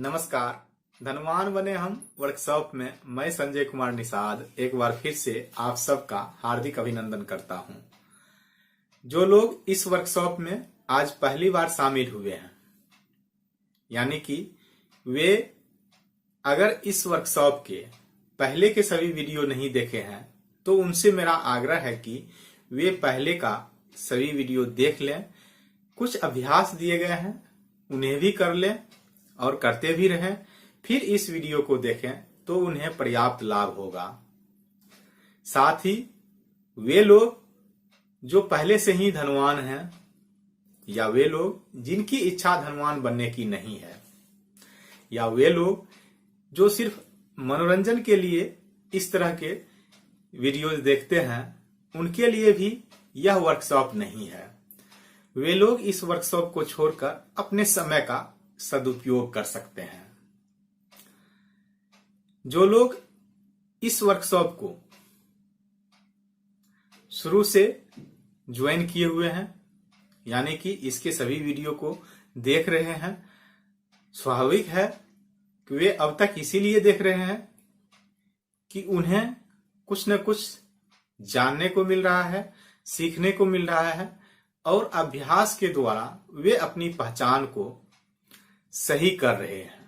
नमस्कार। धनवान बने हम वर्कशॉप में मैं संजय कुमार निषाद एक बार फिर से आप सबका हार्दिक अभिनंदन करता हूं। जो लोग इस वर्कशॉप में आज पहली बार शामिल हुए हैं, यानी कि वे अगर इस वर्कशॉप के पहले के सभी वीडियो नहीं देखे हैं तो उनसे मेरा आग्रह है कि वे पहले का सभी वीडियो देख लें। कुछ अभ्यास दिए गए हैं, उन्हें भी कर लें और करते भी रहें, फिर इस वीडियो को देखें तो उन्हें पर्याप्त लाभ होगा। साथ ही वे लोग जो पहले से ही धनवान हैं या वे लोग जिनकी इच्छा धनवान बनने की नहीं है या वे लोग जो सिर्फ मनोरंजन के लिए इस तरह के वीडियोज देखते हैं, उनके लिए भी यह वर्कशॉप नहीं है। वे लोग इस वर्कशॉप को छोड़कर अपने समय का सदुपयोग कर सकते हैं। जो लोग इस वर्कशॉप को शुरू से ज्वाइन किए हुए हैं, यानी कि इसके सभी वीडियो को देख रहे हैं, स्वाभाविक है कि वे अब तक इसीलिए देख रहे हैं कि उन्हें कुछ न कुछ जानने को मिल रहा है, सीखने को मिल रहा है और अभ्यास के द्वारा वे अपनी पहचान को सही कर रहे हैं।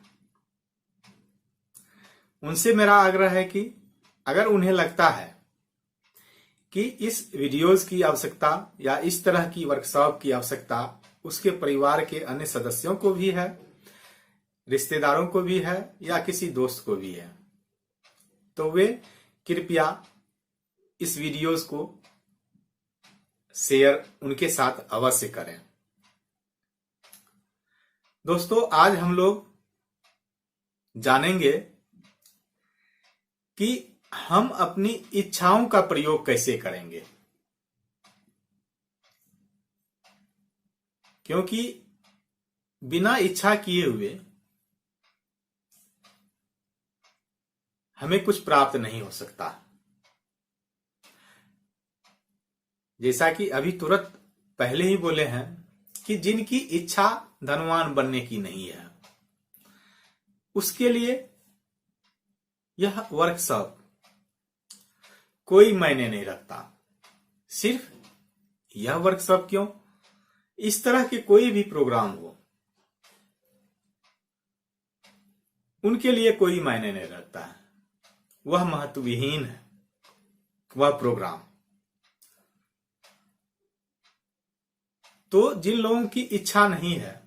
उनसे मेरा आग्रह है कि अगर उन्हें लगता है कि इस वीडियोस की आवश्यकता या इस तरह की वर्कशॉप की आवश्यकता उसके परिवार के अन्य सदस्यों को भी है, रिश्तेदारों को भी है या किसी दोस्त को भी है, तो वे कृपया इस वीडियोस को शेयर उनके साथ अवश्य करें। दोस्तों, आज हम लोग जानेंगे कि हम अपनी इच्छाओं का प्रयोग कैसे करेंगे, क्योंकि बिना इच्छा किए हुए हमें कुछ प्राप्त नहीं हो सकता। जैसा कि अभी तुरंत पहले ही बोले हैं कि जिनकी इच्छा धनवान बनने की नहीं है, उसके लिए यह वर्कशॉप कोई मायने नहीं रखता। सिर्फ यह वर्कशॉप क्यों, इस तरह के कोई भी प्रोग्राम हो, उनके लिए कोई मायने नहीं रखता है। वह महत्वहीन है वह प्रोग्राम। तो जिन लोगों की इच्छा नहीं है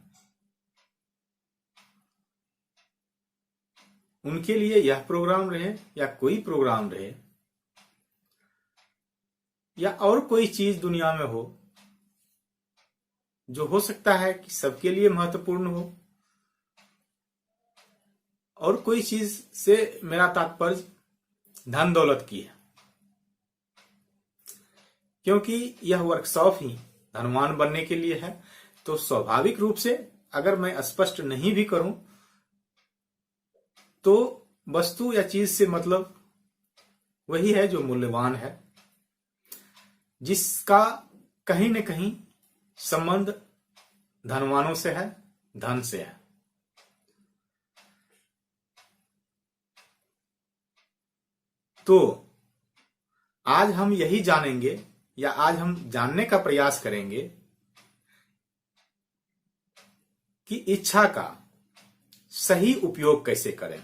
उनके लिए यह प्रोग्राम रहे या कोई प्रोग्राम रहे या और कोई चीज दुनिया में हो जो हो सकता है कि सबके लिए महत्वपूर्ण हो, और कोई चीज से मेरा तात्पर्य धन दौलत की है, क्योंकि यह वर्कशॉप ही धनवान बनने के लिए है। तो स्वाभाविक रूप से अगर मैं स्पष्ट नहीं भी करूं तो वस्तु या चीज से मतलब वही है जो मूल्यवान है, जिसका कहीं न कहीं संबंध धनवानों से है, धन से है। तो आज हम यही जानेंगे या आज हम जानने का प्रयास करेंगे कि इच्छा का सही उपयोग कैसे करें।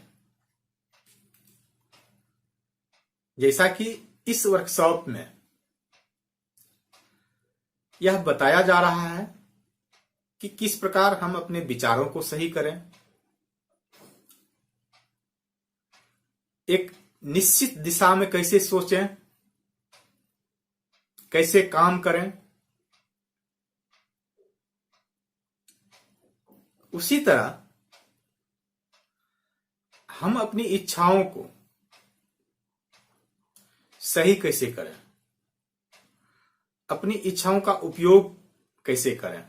जैसा कि इस वर्कशॉप में यह बताया जा रहा है कि किस प्रकार हम अपने विचारों को सही करें, एक निश्चित दिशा में कैसे सोचें, कैसे काम करें। उसी तरह हम अपनी इच्छाओं को सही कैसे करें, अपनी इच्छाओं का उपयोग कैसे करें,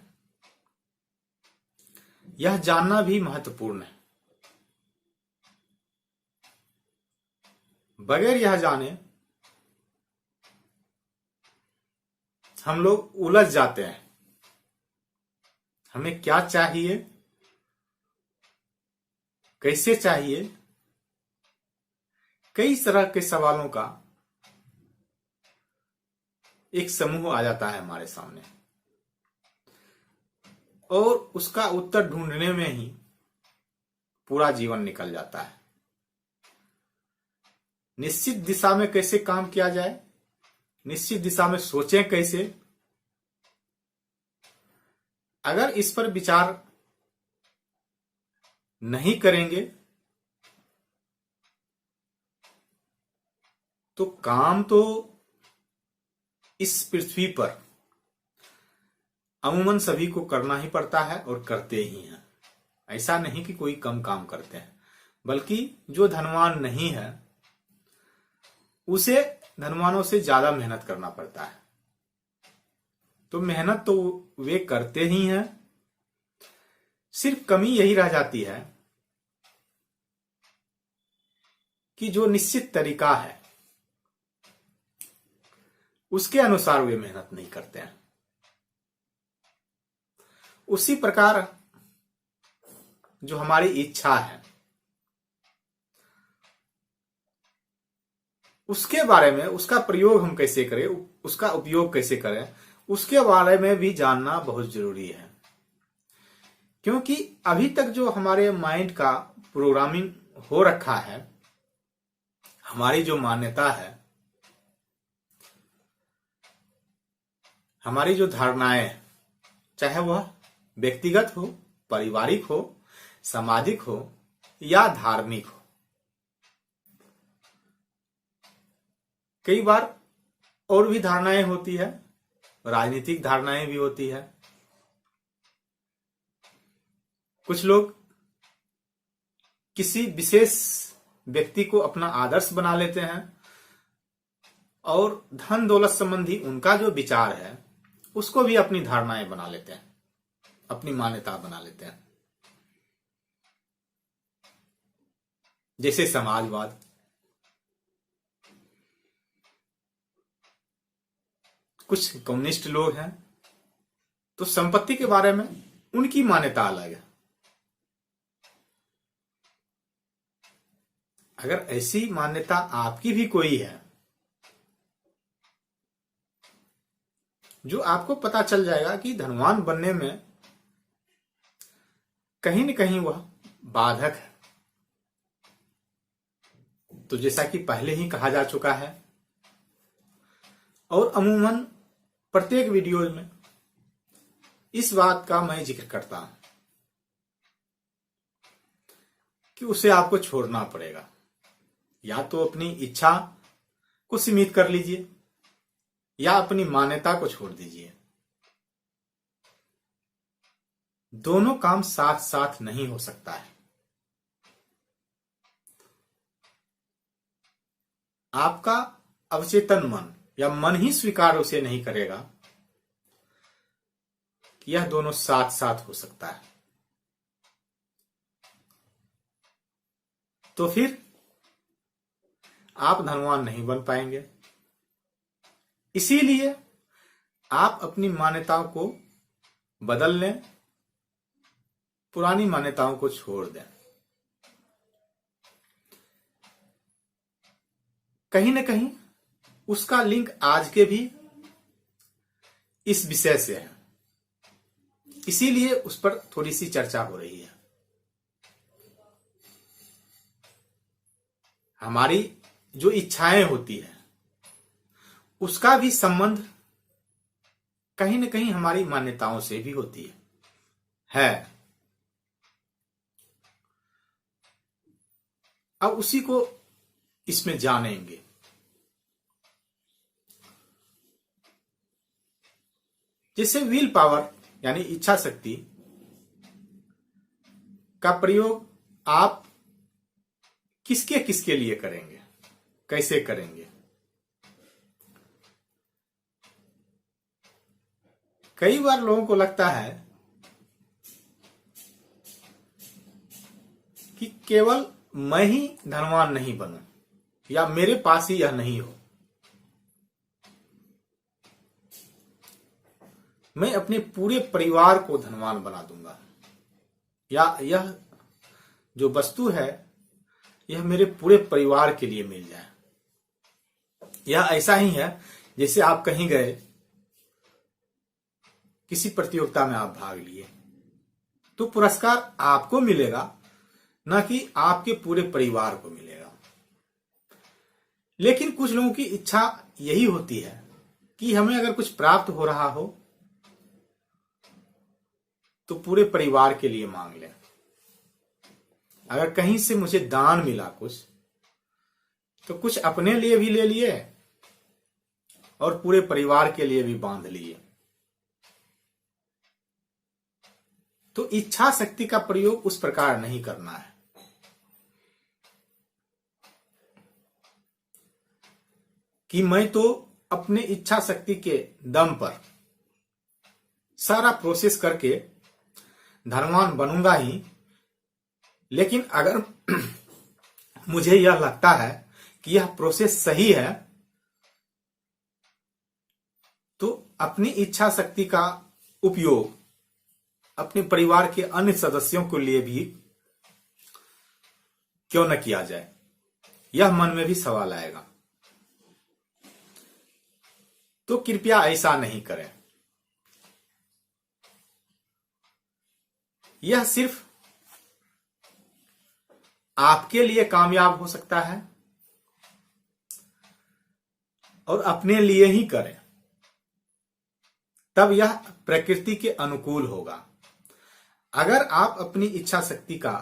यह जानना भी महत्वपूर्ण है। बगैर यह जाने हम लोग उलझ जाते हैं। हमें क्या चाहिए कैसे चाहिए, कई तरह के सवालों का एक समूह आ जाता है हमारे सामने और उसका उत्तर ढूंढने में ही पूरा जीवन निकल जाता है। निश्चित दिशा में कैसे काम किया जाए, निश्चित दिशा में सोचें कैसे, अगर इस पर विचार नहीं करेंगे तो काम तो इस पृथ्वी पर अमूमन सभी को करना ही पड़ता है और करते ही हैं। ऐसा नहीं कि कोई कम काम करते हैं, बल्कि जो धनवान नहीं है उसे धनवानों से ज्यादा मेहनत करना पड़ता है। तो मेहनत तो वे करते ही हैं, सिर्फ कमी यही रह जाती है कि जो निश्चित तरीका है उसके अनुसार वे मेहनत नहीं करते हैं। उसी प्रकार जो हमारी इच्छा है उसके बारे में, उसका प्रयोग हम कैसे करें, उसका उपयोग कैसे करें, उसके बारे में भी जानना बहुत जरूरी है। क्योंकि अभी तक जो हमारे माइंड का प्रोग्रामिंग हो रखा है, हमारी जो मान्यता है, हमारी जो धारणाएं, चाहे वह व्यक्तिगत हो, पारिवारिक हो, सामाजिक हो या धार्मिक हो, कई बार और भी धारणाएं होती है, राजनीतिक धारणाएं भी होती है। कुछ लोग किसी विशेष व्यक्ति को अपना आदर्श बना लेते हैं और धन दौलत संबंधी उनका जो विचार है उसको भी अपनी धारणाएं बना लेते हैं, अपनी मान्यता बना लेते हैं। जैसे समाजवाद, कुछ कम्युनिस्ट लोग हैं तो संपत्ति के बारे में उनकी मान्यता अलग है। अगर ऐसी मान्यता आपकी भी कोई है जो आपको पता चल जाएगा कि धनवान बनने में कहीं न कहीं वह बाधक है, तो जैसा कि पहले ही कहा जा चुका है और अमूमन प्रत्येक वीडियो में इस बात का मैं जिक्र करता हूं कि उसे आपको छोड़ना पड़ेगा। या तो अपनी इच्छा को सीमित कर लीजिए या अपनी मान्यता को छोड़ दीजिए। दोनों काम साथ साथ नहीं हो सकता है। आपका अवचेतन मन या मन ही स्वीकार उसे नहीं करेगा कि यह दोनों साथ साथ हो सकता है, तो फिर आप धनवान नहीं बन पाएंगे। इसीलिए आप अपनी मान्यताओं को बदल लें, पुरानी मान्यताओं को छोड़ दें। कहीं न कहीं उसका लिंक आज के भी इस विषय से है, इसीलिए उस पर थोड़ी सी चर्चा हो रही है। हमारी जो इच्छाएं होती है उसका भी संबंध कहीं न कहीं हमारी मान्यताओं से भी होती है। अब उसी को इसमें जानेंगे। जैसे विल पावर यानी इच्छा शक्ति का प्रयोग आप किसके किसके लिए करेंगे, कैसे करेंगे। कई बार लोगों को लगता है कि केवल मैं ही धनवान नहीं बनूं या मेरे पास ही यह नहीं हो, मैं अपने पूरे परिवार को धनवान बना दूंगा या यह जो वस्तु है यह मेरे पूरे परिवार के लिए मिल जाए। यह ऐसा ही है जैसे आप कहीं गए, किसी प्रतियोगिता में आप भाग लिए, तो पुरस्कार आपको मिलेगा, न कि आपके पूरे परिवार को मिलेगा। लेकिन कुछ लोगों की इच्छा यही होती है कि हमें अगर कुछ प्राप्त हो रहा हो तो पूरे परिवार के लिए मांग लें। अगर कहीं से मुझे दान मिला कुछ, तो कुछ अपने लिए भी ले लिए और पूरे परिवार के लिए भी बांध लिए। तो इच्छा शक्ति का प्रयोग उस प्रकार नहीं करना है। कि मैं तो अपने इच्छा शक्ति के दम पर सारा प्रोसेस करके धनवान बनूंगा ही, लेकिन अगर मुझे यह लगता है कि यह प्रोसेस सही है तो अपनी इच्छा शक्ति का उपयोग अपने परिवार के अन्य सदस्यों के लिए भी क्यों न किया जाए, यह मन में भी सवाल आएगा। तो कृपया ऐसा नहीं करें। यह सिर्फ आपके लिए कामयाब हो सकता है और अपने लिए ही करें, तब यह प्रकृति के अनुकूल होगा। अगर आप अपनी इच्छा शक्ति का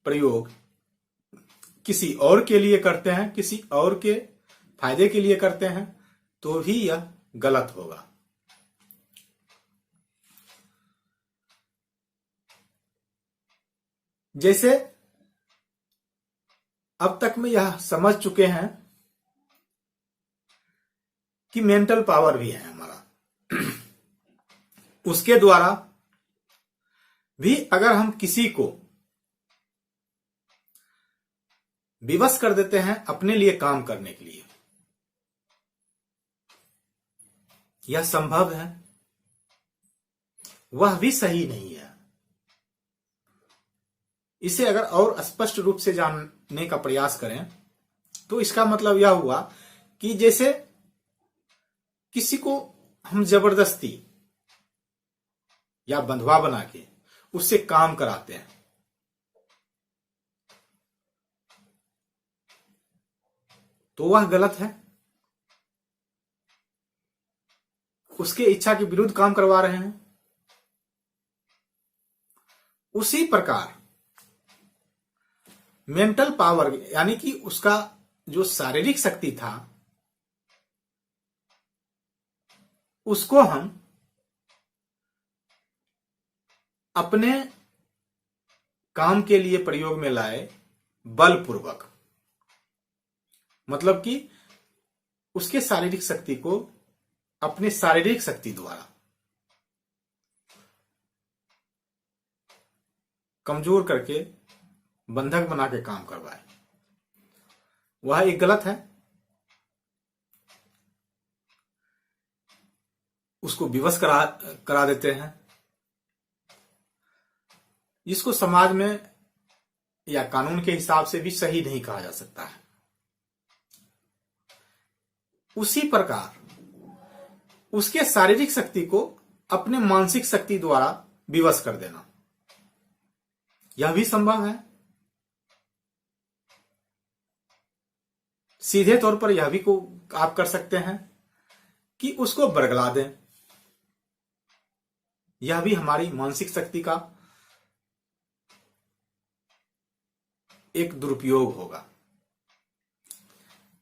प्रयोग किसी और के लिए करते हैं, किसी और के फायदे के लिए करते हैं, तो ही यह गलत होगा। जैसे अब तक में यह समझ चुके हैं कि मेंटल पावर भी है हमारा, उसके द्वारा भी अगर हम किसी को विवश कर देते हैं अपने लिए काम करने के लिए, यह संभव है, वह भी सही नहीं है। इसे अगर और स्पष्ट रूप से जानने का प्रयास करें तो इसका मतलब यह हुआ कि जैसे किसी को हम जबरदस्ती या बंधुआ बना के उससे काम कराते हैं, तो वह गलत है। उसके इच्छा के विरुद्ध काम करवा रहे हैं। उसी प्रकार मेंटल पावर यानी कि उसका जो शारीरिक शक्ति था उसको हम अपने काम के लिए प्रयोग में लाए बलपूर्वक, मतलब कि उसके शारीरिक शक्ति को अपने शारीरिक शक्ति द्वारा कमजोर करके बंधक बना के काम करवाए, वह एक गलत है। उसको विवश करा देते हैं, जिसको समाज में या कानून के हिसाब से भी सही नहीं कहा जा सकता है। उसी प्रकार उसके शारीरिक शक्ति को अपने मानसिक शक्ति द्वारा विवश कर देना, यह भी संभव है। सीधे तौर पर यह भी को आप कर सकते हैं कि उसको बरगला दें, यह भी हमारी मानसिक शक्ति का एक दुरुपयोग होगा।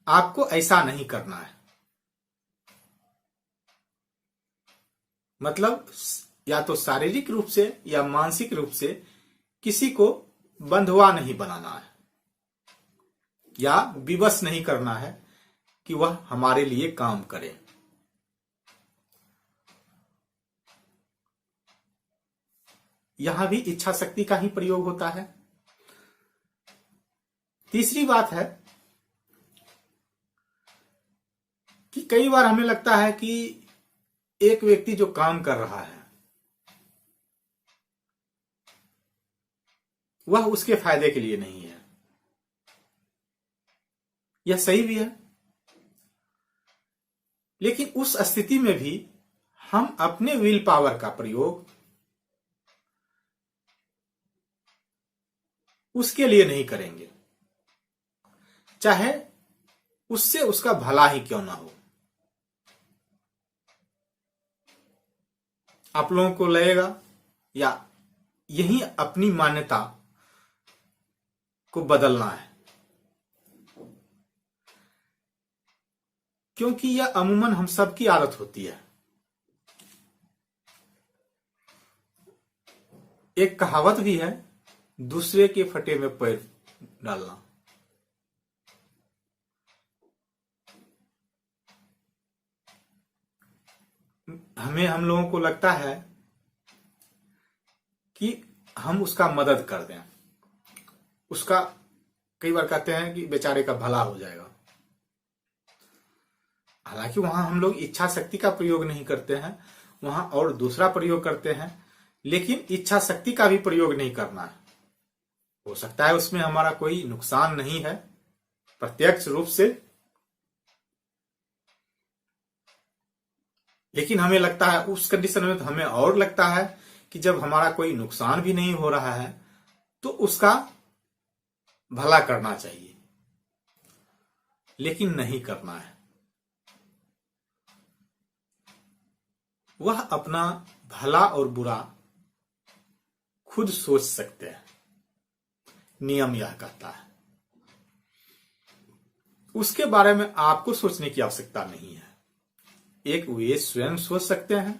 आपको ऐसा नहीं करना है। मतलब या तो शारीरिक रूप से या मानसिक रूप से किसी को बंधुआ नहीं बनाना है या विवश नहीं करना है कि वह हमारे लिए काम करे। यहां भी इच्छा शक्ति का ही प्रयोग होता है। तीसरी बात है कि कई बार हमें लगता है कि एक व्यक्ति जो काम कर रहा है वह उसके फायदे के लिए नहीं है। यह सही भी है, लेकिन उस स्थिति में भी हम अपने विल पावर का प्रयोग उसके लिए नहीं करेंगे, चाहे उससे उसका भला ही क्यों ना हो। आप लोगों को लगेगा या यही अपनी मान्यता को बदलना है, क्योंकि यह अमूमन हम सबकी आदत होती है। एक कहावत भी है, दूसरे के फटे में पैर डालना। हम लोगों को लगता है कि हम उसका मदद कर दें, उसका कई बार कहते हैं कि बेचारे का भला हो जाएगा। हालांकि वहां हम लोग इच्छा शक्ति का प्रयोग नहीं करते हैं, वहां और दूसरा प्रयोग करते हैं, लेकिन इच्छा शक्ति का भी प्रयोग नहीं करना है। हो सकता है उसमें हमारा कोई नुकसान नहीं है प्रत्यक्ष रूप से, लेकिन हमें लगता है उस कंडीशन में, तो हमें और लगता है कि जब हमारा कोई नुकसान भी नहीं हो रहा है तो उसका भला करना चाहिए, लेकिन नहीं करना है। वह अपना भला और बुरा खुद सोच सकते हैं, नियम यह कहता है। उसके बारे में आपको सोचने की आवश्यकता नहीं है। एक वे स्वयं सोच सकते हैं,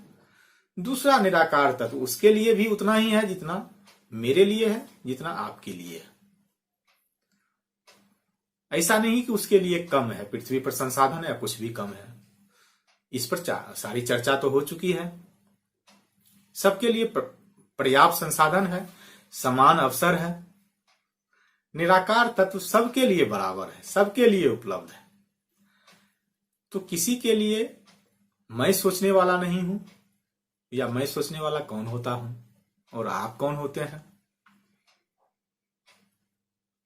दूसरा निराकार तत्व उसके लिए भी उतना ही है जितना मेरे लिए है, जितना आपके लिए है। ऐसा नहीं कि उसके लिए कम है, पृथ्वी पर संसाधन है या कुछ भी कम है। इस पर सारी चर्चा तो हो चुकी है। सबके लिए पर्याप्त संसाधन है, समान अवसर है, निराकार तत्व सबके लिए बराबर है, सबके लिए उपलब्ध है। तो किसी के लिए मैं सोचने वाला नहीं हूं, या मैं सोचने वाला कौन होता हूं और आप कौन होते हैं?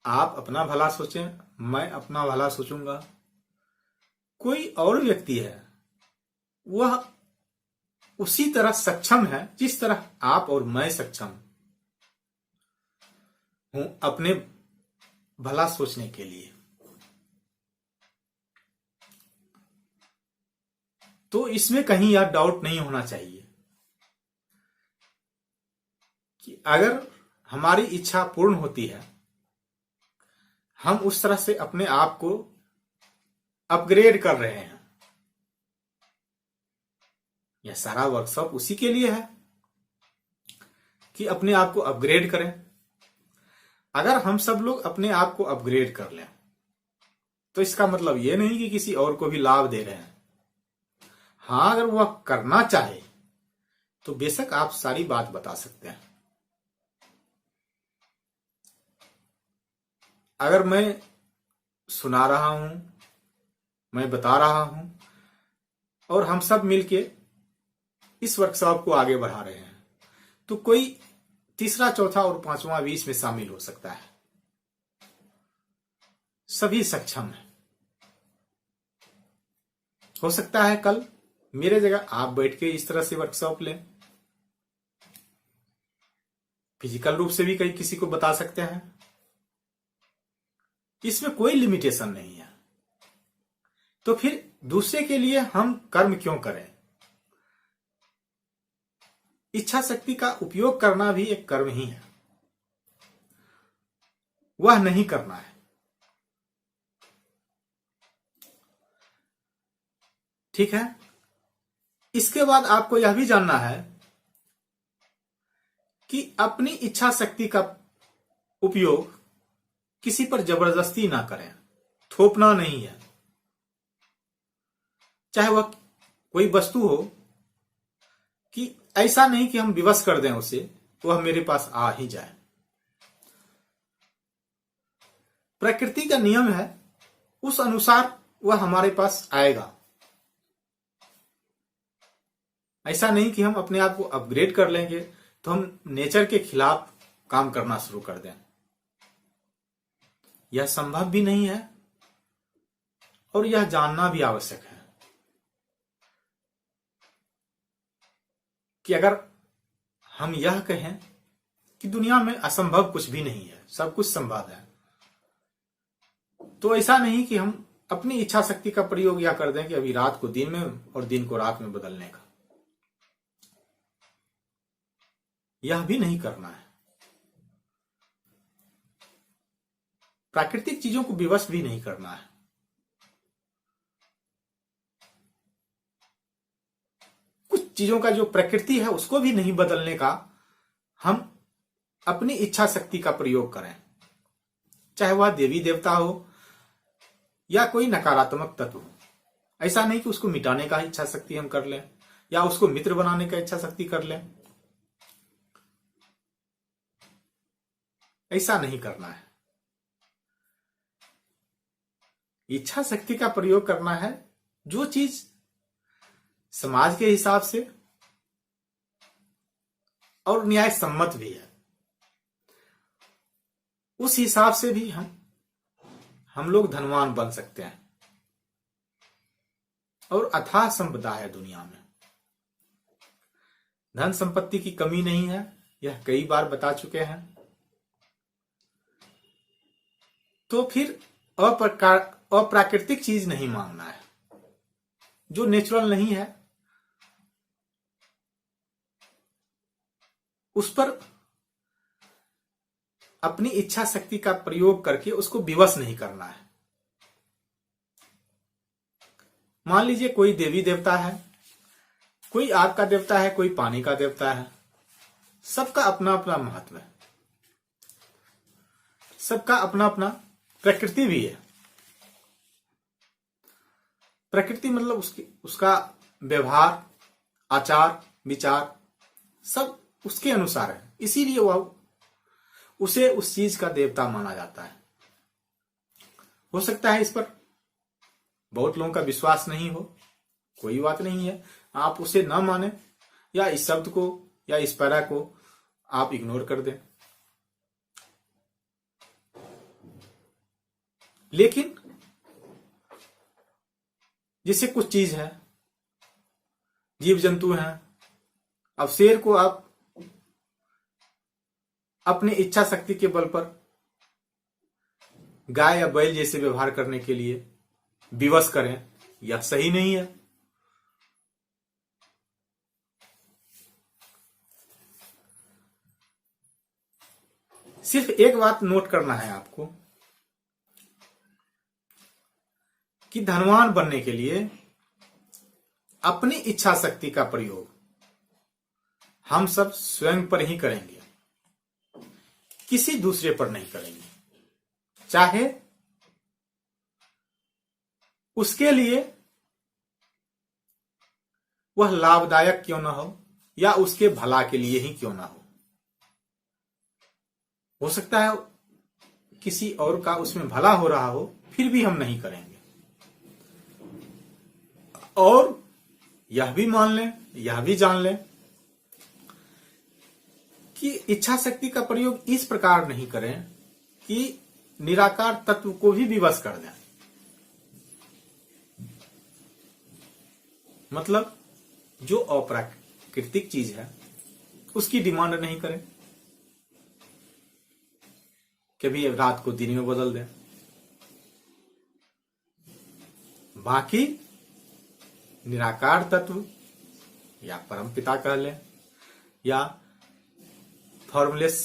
आप अपना भला सोचें, मैं अपना भला सोचूंगा। कोई और व्यक्ति है, वह उसी तरह सक्षम है जिस तरह आप और मैं सक्षम हूं अपने भला सोचने के लिए। तो इसमें कहीं यह डाउट नहीं होना चाहिए कि अगर हमारी इच्छा पूर्ण होती है, हम उस तरह से अपने आप को अपग्रेड कर रहे हैं। यह सारा वर्कशॉप उसी के लिए है कि अपने आप को अपग्रेड करें। अगर हम सब लोग अपने आप को अपग्रेड कर लें तो इसका मतलब यह नहीं कि किसी और को भी लाभ दे रहे हैं। हाँ, अगर वह करना चाहे तो बेशक आप सारी बात बता सकते हैं। अगर मैं सुना रहा हूं, मैं बता रहा हूं और हम सब मिलके इस वर्कशॉप को आगे बढ़ा रहे हैं, तो कोई तीसरा, चौथा और पांचवा भी इसमें शामिल हो सकता है। सभी सक्षम है। हो सकता है कल मेरे जगह आप बैठ के इस तरह से वर्कशॉप लें। फिजिकल रूप से भी कई किसी को बता सकते हैं। इसमें कोई लिमिटेशन नहीं है। तो फिर दूसरे के लिए हम कर्म क्यों करें? इच्छा शक्ति का उपयोग करना भी एक कर्म ही है, वह नहीं करना है। ठीक है। इसके बाद आपको यह भी जानना है कि अपनी इच्छा शक्ति का उपयोग किसी पर जबरदस्ती ना करें, थोपना नहीं है। चाहे वह कोई वस्तु हो, कि ऐसा नहीं कि हम विवश कर दें उसे, वह मेरे पास आ ही जाए। प्रकृति का नियम है, उस अनुसार वह हमारे पास आएगा। ऐसा नहीं कि हम अपने आप को अपग्रेड कर लेंगे तो हम नेचर के खिलाफ काम करना शुरू कर दें। यह संभव भी नहीं है और यह जानना भी आवश्यक है कि अगर हम यह कहें कि दुनिया में असंभव कुछ भी नहीं है, सब कुछ संभव है, तो ऐसा नहीं कि हम अपनी इच्छा शक्ति का प्रयोग यह कर दें कि अभी रात को दिन में और दिन को रात में बदलने का, यह भी नहीं करना है। प्राकृतिक चीजों को विवश भी नहीं करना है। कुछ चीजों का जो प्रकृति है उसको भी नहीं बदलने का हम अपनी इच्छा शक्ति का प्रयोग करें, चाहे वह देवी देवता हो या कोई नकारात्मक तत्व हो। ऐसा नहीं कि उसको मिटाने का इच्छा शक्ति हम कर लें या उसको मित्र बनाने का इच्छा शक्ति कर लें, ऐसा नहीं करना है। इच्छा शक्ति का प्रयोग करना है जो चीज समाज के हिसाब से और न्याय सम्मत भी है, उस हिसाब से भी हम लोग धनवान बन सकते हैं और अथाह संपदा है दुनिया में। धन संपत्ति की कमी नहीं है, यह कई बार बता चुके हैं। तो फिर अप्राकृतिक चीज नहीं मांगना है, जो नेचुरल नहीं है उस पर अपनी इच्छा शक्ति का प्रयोग करके उसको विवश नहीं करना है। मान लीजिए कोई देवी देवता है, कोई आग का देवता है, कोई पानी का देवता है, सबका अपना अपना महत्व है, सबका अपना अपना प्रकृति भी है। प्रकृति मतलब उसका व्यवहार, आचार, विचार सब उसके अनुसार है, इसीलिए वह उसे उस चीज का देवता माना जाता है। हो सकता है इस पर बहुत लोगों का विश्वास नहीं हो, कोई बात नहीं है, आप उसे न माने या इस शब्द को या इस पैरा को आप इग्नोर कर दें। लेकिन जैसे कुछ चीज है, जीव जंतु हैं, अब शेर को आप अपनी इच्छा शक्ति के बल पर गाय या बैल जैसे व्यवहार करने के लिए विवश करें, यह सही नहीं है। सिर्फ एक बात नोट करना है आपको कि धनवान बनने के लिए अपनी इच्छा शक्ति का प्रयोग हम सब स्वयं पर ही करेंगे, किसी दूसरे पर नहीं करेंगे, चाहे उसके लिए वह लाभदायक क्यों ना हो या उसके भला के लिए ही क्यों ना हो सकता है किसी और का उसमें भला हो रहा हो, फिर भी हम नहीं करेंगे। और यह भी मान लें, यह भी जान लें कि इच्छा शक्ति का प्रयोग इस प्रकार नहीं करें कि निराकार तत्व को भी विवश कर दें। मतलब जो अप्राकृतिक चीज है उसकी डिमांड नहीं करें, कभी रात को दिन में बदल दें। बाकी निराकार तत्व या परम पिता कह लें या फॉर्मलेस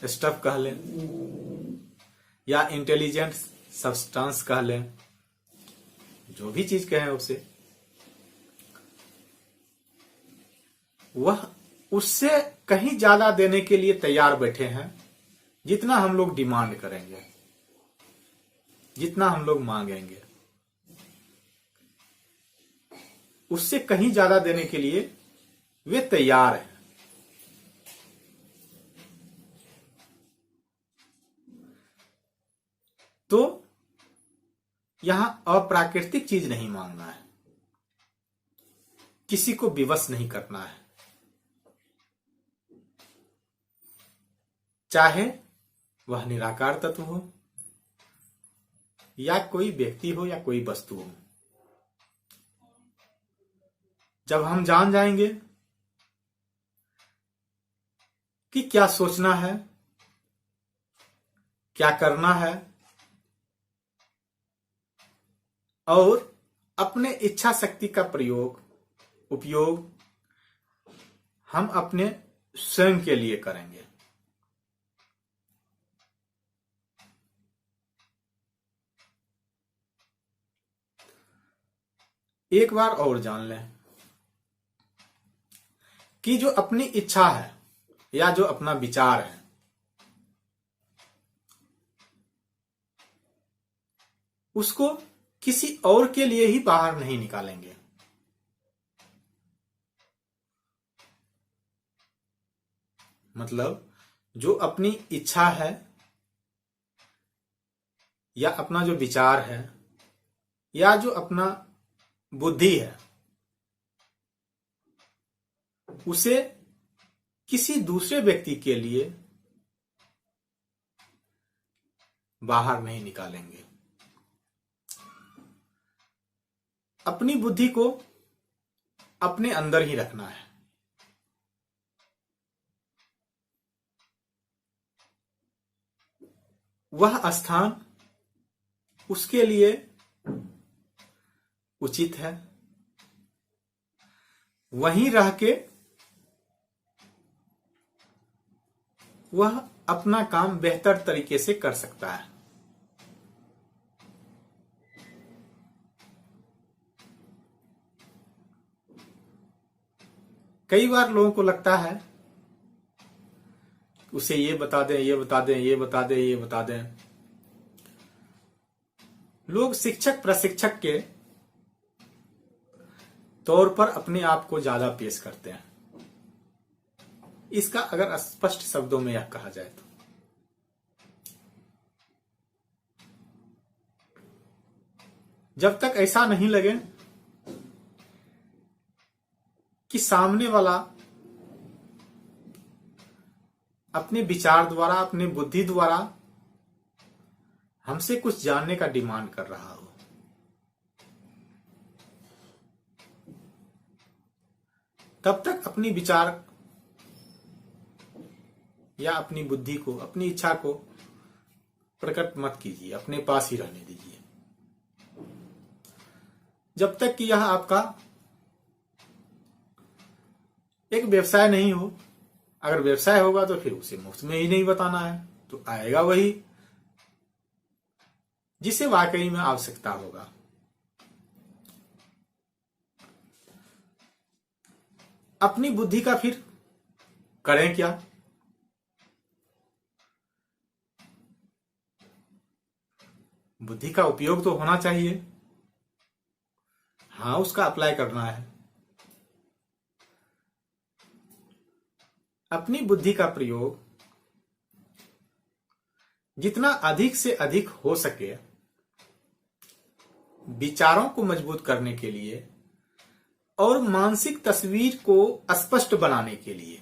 स्टफ कह लें या इंटेलिजेंट सब्सटेंस कह लें, जो भी चीज कहें उसे, वह उससे कहीं ज्यादा देने के लिए तैयार बैठे हैं जितना हम लोग डिमांड करेंगे, जितना हम लोग मांगेंगे, उससे कहीं ज्यादा देने के लिए वे तैयार हैं। तो यहां अप्राकृतिक चीज नहीं मांगना है, किसी को विवश नहीं करना है, चाहे वह निराकार तत्व हो या कोई व्यक्ति हो या कोई वस्तु हो, जब हम जान जाएंगे कि क्या सोचना है, क्या करना है, और अपने इच्छा शक्ति का उपयोग हम अपने स्वयं के लिए करेंगे। एक बार और जान लें कि जो अपनी इच्छा है या जो अपना विचार है, उसको किसी और के लिए ही बाहर नहीं निकालेंगे। मतलब जो अपनी इच्छा है या अपना जो विचार है या जो अपना बुद्धि है, उसे किसी दूसरे व्यक्ति के लिए बाहर नहीं निकालेंगे। अपनी बुद्धि को अपने अंदर ही रखना है। वह स्थान उसके लिए उचित है, वहीं रह के वह अपना काम बेहतर तरीके से कर सकता है। कई बार लोगों को लगता है उसे ये बता दें, ये बता दें, ये बता दें, ये बता दें। लोग शिक्षक प्रशिक्षक के तौर पर अपने आप को ज्यादा पेश करते हैं। इसका अगर स्पष्ट शब्दों में यह कहा जाए तो जब तक ऐसा नहीं लगे कि सामने वाला अपने विचार द्वारा, अपने बुद्धि द्वारा हमसे कुछ जानने का डिमांड कर रहा हो, तब तक अपनी विचार या अपनी बुद्धि को, अपनी इच्छा को प्रकट मत कीजिए, अपने पास ही रहने दीजिए, जब तक कि यह आपका एक व्यवसाय नहीं हो। अगर व्यवसाय होगा तो फिर उसे मुफ्त में ही नहीं बताना है, तो आएगा वही जिसे वाकई में आवश्यकता होगा। अपनी बुद्धि का फिर करें क्या? बुद्धि का उपयोग तो होना चाहिए। हाँ, उसका अप्लाई करना है। अपनी बुद्धि का प्रयोग जितना अधिक से अधिक हो सके विचारों को मजबूत करने के लिए और मानसिक तस्वीर को स्पष्ट बनाने के लिए।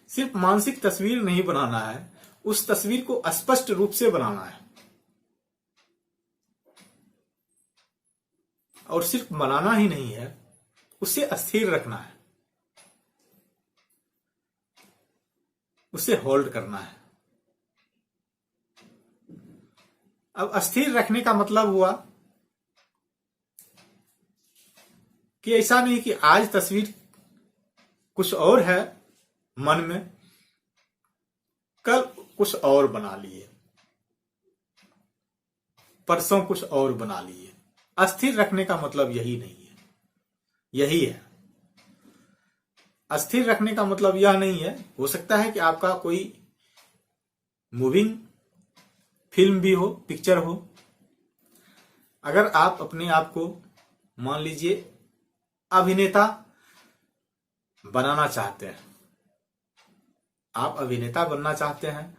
सिर्फ मानसिक तस्वीर नहीं बनाना है, उस तस्वीर को स्पष्ट रूप से बनाना है। और सिर्फ बनाना ही नहीं है, उसे अस्थिर रखना है, उसे होल्ड करना है। अब अस्थिर रखने का मतलब हुआ कि ऐसा नहीं कि आज तस्वीर कुछ और है मन में, कल कुछ और बना लिए, परसों कुछ और बना लिए। अस्थिर रखने का मतलब यही नहीं है, यही है। अस्थिर रखने का मतलब यह नहीं है। हो सकता है कि आपका कोई मूविंग फिल्म भी हो, पिक्चर हो। अगर आप अपने आप को मान लीजिए अभिनेता बनाना चाहते हैं, आप अभिनेता बनना चाहते हैं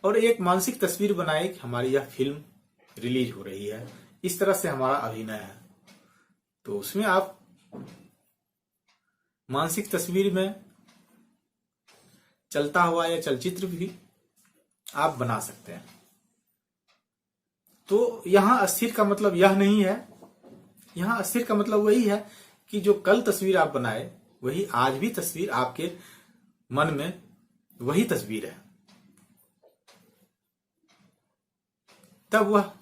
और एक मानसिक तस्वीर बनाए कि हमारी यह फिल्म रिलीज हो रही है, इस तरह से हमारा अभिनय है, तो उसमें आप मानसिक तस्वीर में चलता हुआ या चलचित्र भी आप बना सकते हैं। तो यहां अस्थिर का मतलब यह नहीं है, यहां अस्थिर का मतलब वही है कि जो कल तस्वीर आप बनाए वही आज भी तस्वीर आपके मन में वही तस्वीर है, तब वह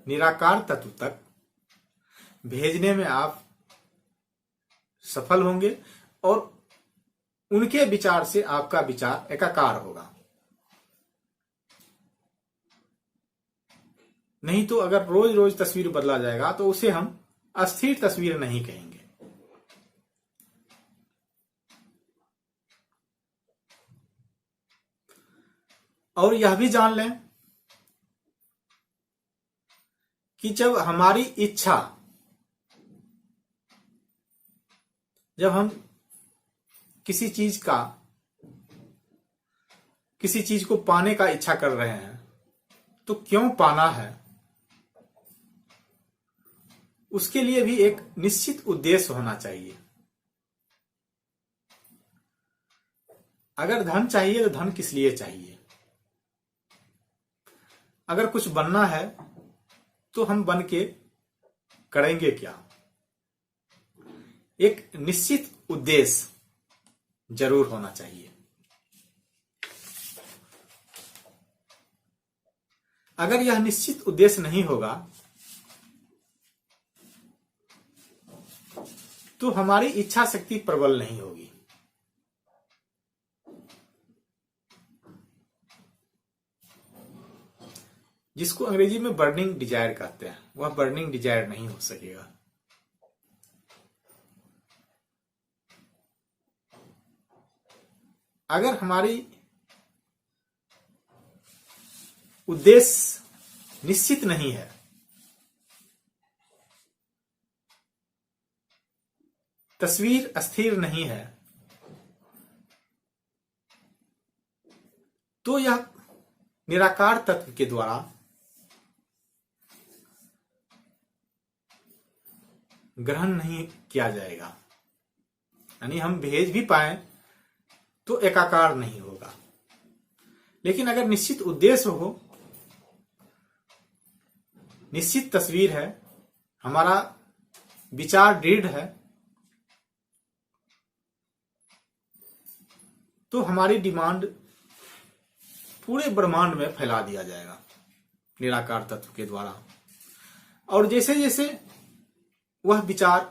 निराकार तत्व तक भेजने में आप सफल होंगे और उनके विचार से आपका विचार एकाकार होगा। नहीं तो अगर रोज रोज तस्वीर बदला जाएगा तो उसे हम अस्थिर तस्वीर नहीं कहेंगे। और यह भी जान लें कि जब हमारी इच्छा, जब हम किसी चीज को पाने का इच्छा कर रहे हैं तो क्यों पाना है, उसके लिए भी एक निश्चित उद्देश्य होना चाहिए। अगर धन चाहिए तो धन किस लिए चाहिए, अगर कुछ बनना है तो हम बन के करेंगे क्या, एक निश्चित उद्देश्य जरूर होना चाहिए। अगर यह निश्चित उद्देश्य नहीं होगा तो हमारी इच्छा शक्ति प्रबल नहीं होगी। जिसको अंग्रेजी में बर्निंग डिजायर कहते हैं, वह बर्निंग डिजायर नहीं हो सकेगा। अगर हमारी उद्देश्य निश्चित नहीं है, तस्वीर अस्थिर नहीं है, तो यह निराकार तत्व के द्वारा ग्रहण नहीं किया जाएगा। यानी हम भेज भी पाए तो एकाकार नहीं होगा। लेकिन अगर निश्चित उद्देश्य हो, निश्चित तस्वीर है, हमारा विचार दृढ़ है, तो हमारी डिमांड पूरे ब्रह्मांड में फैला दिया जाएगा निराकार तत्व के द्वारा। और जैसे जैसे वह विचार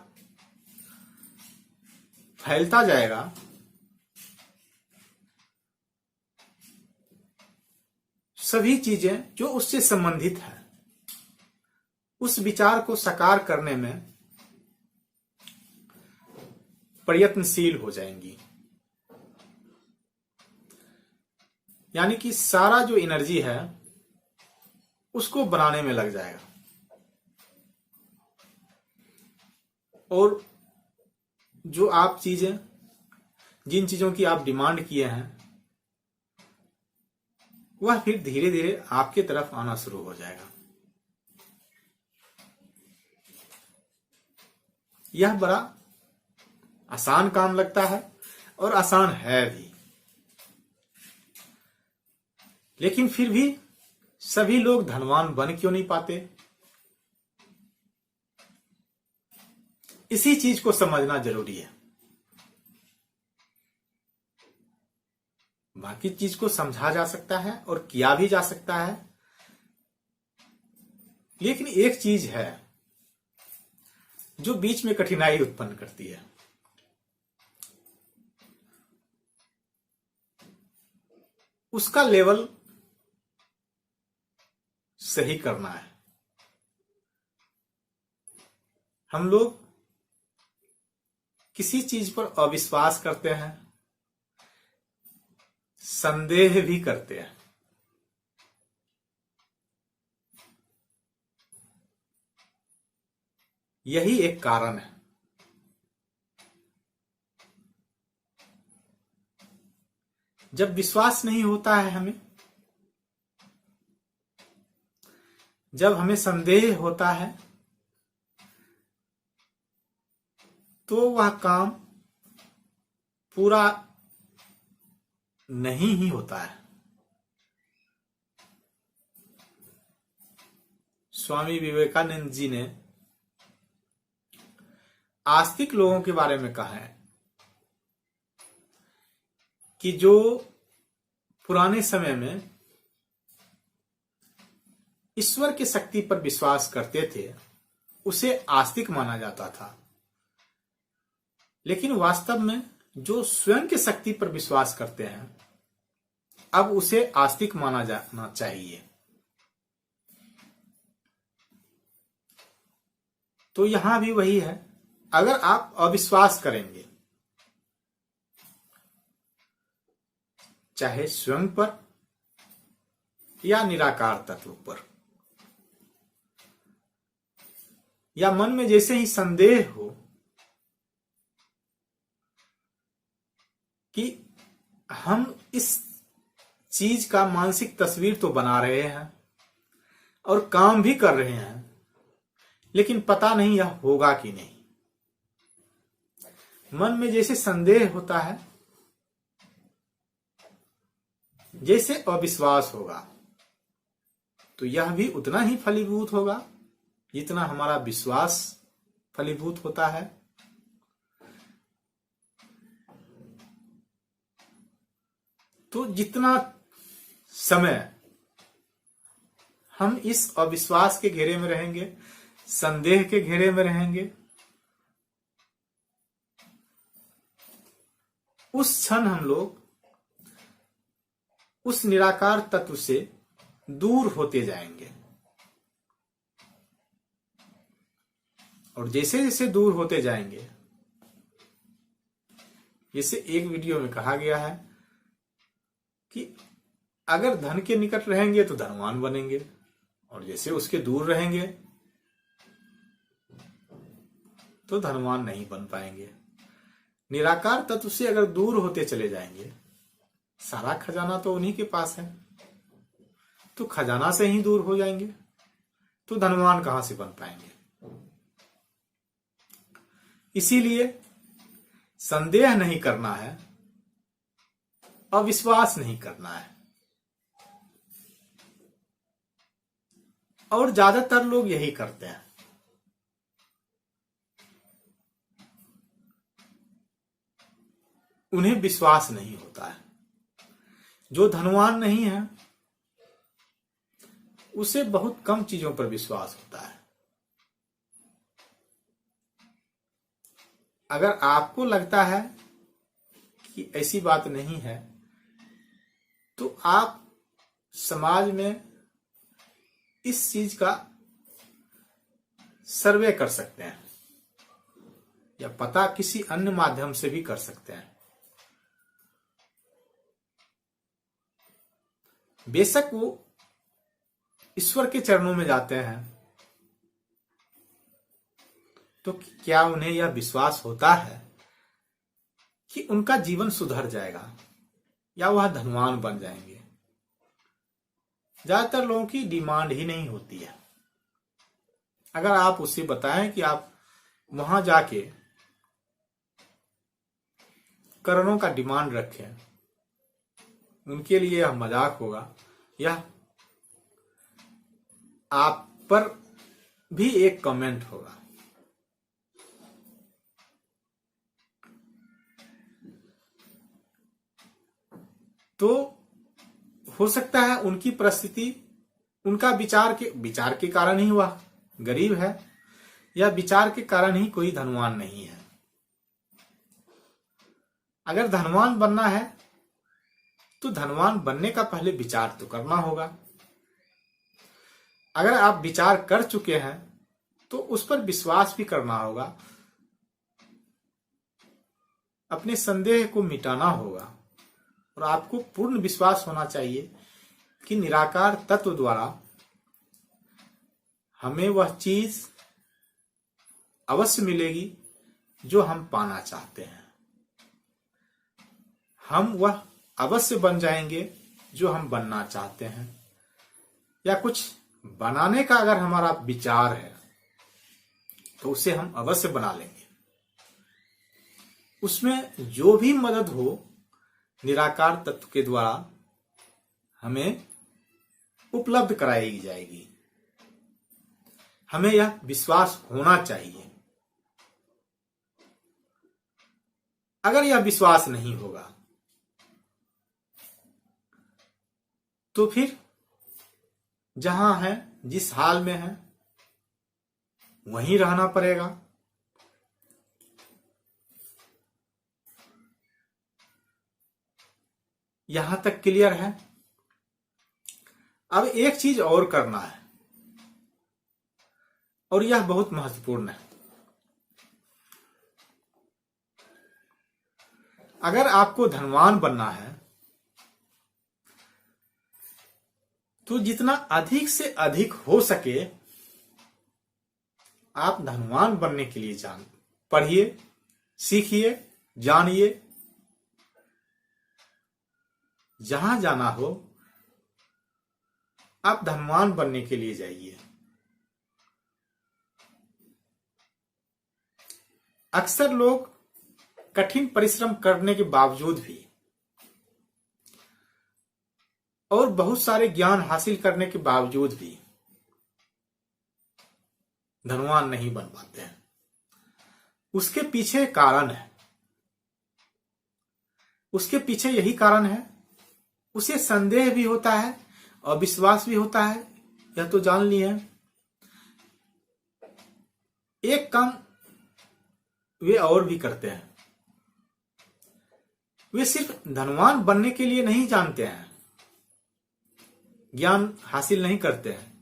फैलता जाएगा, सभी चीजें जो उससे संबंधित है उस विचार को साकार करने में प्रयत्नशील हो जाएंगी। यानी कि सारा जो एनर्जी है उसको बनाने में लग जाएगा। और जो आप चीजें, जिन चीजों की आप डिमांड किए हैं, वह फिर धीरे धीरे आपके तरफ आना शुरू हो जाएगा। यह बड़ा आसान काम लगता है और आसान है भी, लेकिन फिर भी सभी लोग धनवान बन क्यों नहीं पाते? इसी चीज को समझना जरूरी है। बाकी चीज को समझा जा सकता है और किया भी जा सकता है, लेकिन एक चीज है जो बीच में कठिनाई उत्पन्न करती है। उसका लेवल सही करना है। हम लोग किसी चीज पर अविश्वास करते हैं, संदेह भी करते हैं। यही एक कारण है। जब विश्वास नहीं होता है हमें, जब हमें संदेह होता है, तो वह काम पूरा नहीं ही होता है। स्वामी विवेकानंद जी ने आस्तिक लोगों के बारे में कहा है कि जो पुराने समय में ईश्वर की शक्ति पर विश्वास करते थे उसे आस्तिक माना जाता था, लेकिन वास्तव में जो स्वयं की शक्ति पर विश्वास करते हैं अब उसे आस्तिक माना जाना चाहिए। तो यहां भी वही है, अगर आप अविश्वास करेंगे चाहे स्वयं पर या निराकार तत्व पर, या मन में जैसे ही संदेह हो कि हम इस चीज का मानसिक तस्वीर तो बना रहे हैं और काम भी कर रहे हैं, लेकिन पता नहीं यह होगा कि नहीं, मन में जैसे संदेह होता है, जैसे अविश्वास होगा, तो यह भी उतना ही फलीभूत होगा जितना हमारा विश्वास फलीभूत होता है। तो जितना समय हम इस अविश्वास के घेरे में रहेंगे, संदेह के घेरे में रहेंगे, उस क्षण हम लोग उस निराकार तत्व से दूर होते जाएंगे। और जैसे जैसे दूर होते जाएंगे, जैसे एक वीडियो में कहा गया है कि अगर धन के निकट रहेंगे तो धनवान बनेंगे, और जैसे उसके दूर रहेंगे तो धनवान नहीं बन पाएंगे। निराकार तत्व से अगर दूर होते चले जाएंगे, सारा खजाना तो उन्हीं के पास है, तो खजाना से ही दूर हो जाएंगे तो धनवान कहां से बन पाएंगे। इसीलिए संदेह नहीं करना है, अविश्वास नहीं करना है। और ज्यादातर लोग यही करते हैं। उन्हें विश्वास नहीं होता है। जो धनवान नहीं है उसे बहुत कम चीजों पर विश्वास होता है। अगर आपको लगता है कि ऐसी बात नहीं है, तो आप समाज में इस चीज का सर्वे कर सकते हैं, या पता किसी अन्य माध्यम से भी कर सकते हैं। बेशक वो ईश्वर के चरणों में जाते हैं, तो क्या उन्हें यह विश्वास होता है कि उनका जीवन सुधर जाएगा या वह धनवान बन जाएंगे? ज्यादातर लोगों की डिमांड ही नहीं होती है। अगर आप उससे बताएं कि आप वहां जाके करोड़ों का डिमांड रखें, उनके लिए यह मजाक होगा, यह आप पर भी एक कमेंट होगा। तो हो सकता है उनकी परिस्थिति, उनका विचार के कारण ही वह गरीब है, या विचार के कारण ही कोई धनवान नहीं है। अगर धनवान बनना है तो धनवान बनने का पहले विचार तो करना होगा। अगर आप विचार कर चुके हैं तो उस पर विश्वास भी करना होगा, अपने संदेह को मिटाना होगा, और आपको पूर्ण विश्वास होना चाहिए कि निराकार तत्व द्वारा हमें वह चीज अवश्य मिलेगी जो हम पाना चाहते हैं। हम वह अवश्य बन जाएंगे जो हम बनना चाहते हैं, या कुछ बनाने का अगर हमारा विचार है तो उसे हम अवश्य बना लेंगे। उसमें जो भी मदद हो निराकार तत्व के द्वारा हमें उपलब्ध कराई जाएगी। हमें यह विश्वास होना चाहिए। अगर यह विश्वास नहीं होगा तो फिर जहां है, जिस हाल में है, वहीं रहना पड़ेगा। यहां तक क्लियर है। अब एक चीज और करना है, और यह बहुत महत्वपूर्ण है। अगर आपको धनवान बनना है तो जितना अधिक से अधिक हो सके आप धनवान बनने के लिए पढ़िए, सीखिए, जानिए। जहां जाना हो आप धनवान बनने के लिए जाइए। अक्सर लोग कठिन परिश्रम करने के बावजूद भी और बहुत सारे ज्ञान हासिल करने के बावजूद भी धनवान नहीं बन पाते हैं। उसके पीछे कारण है। उसके पीछे यही कारण है, उसे संदेह भी होता है और विश्वास भी होता है। यह तो जान लिए। एक काम वे और भी करते हैं। वे सिर्फ धनवान बनने के लिए नहीं जानते हैं, ज्ञान हासिल नहीं करते हैं।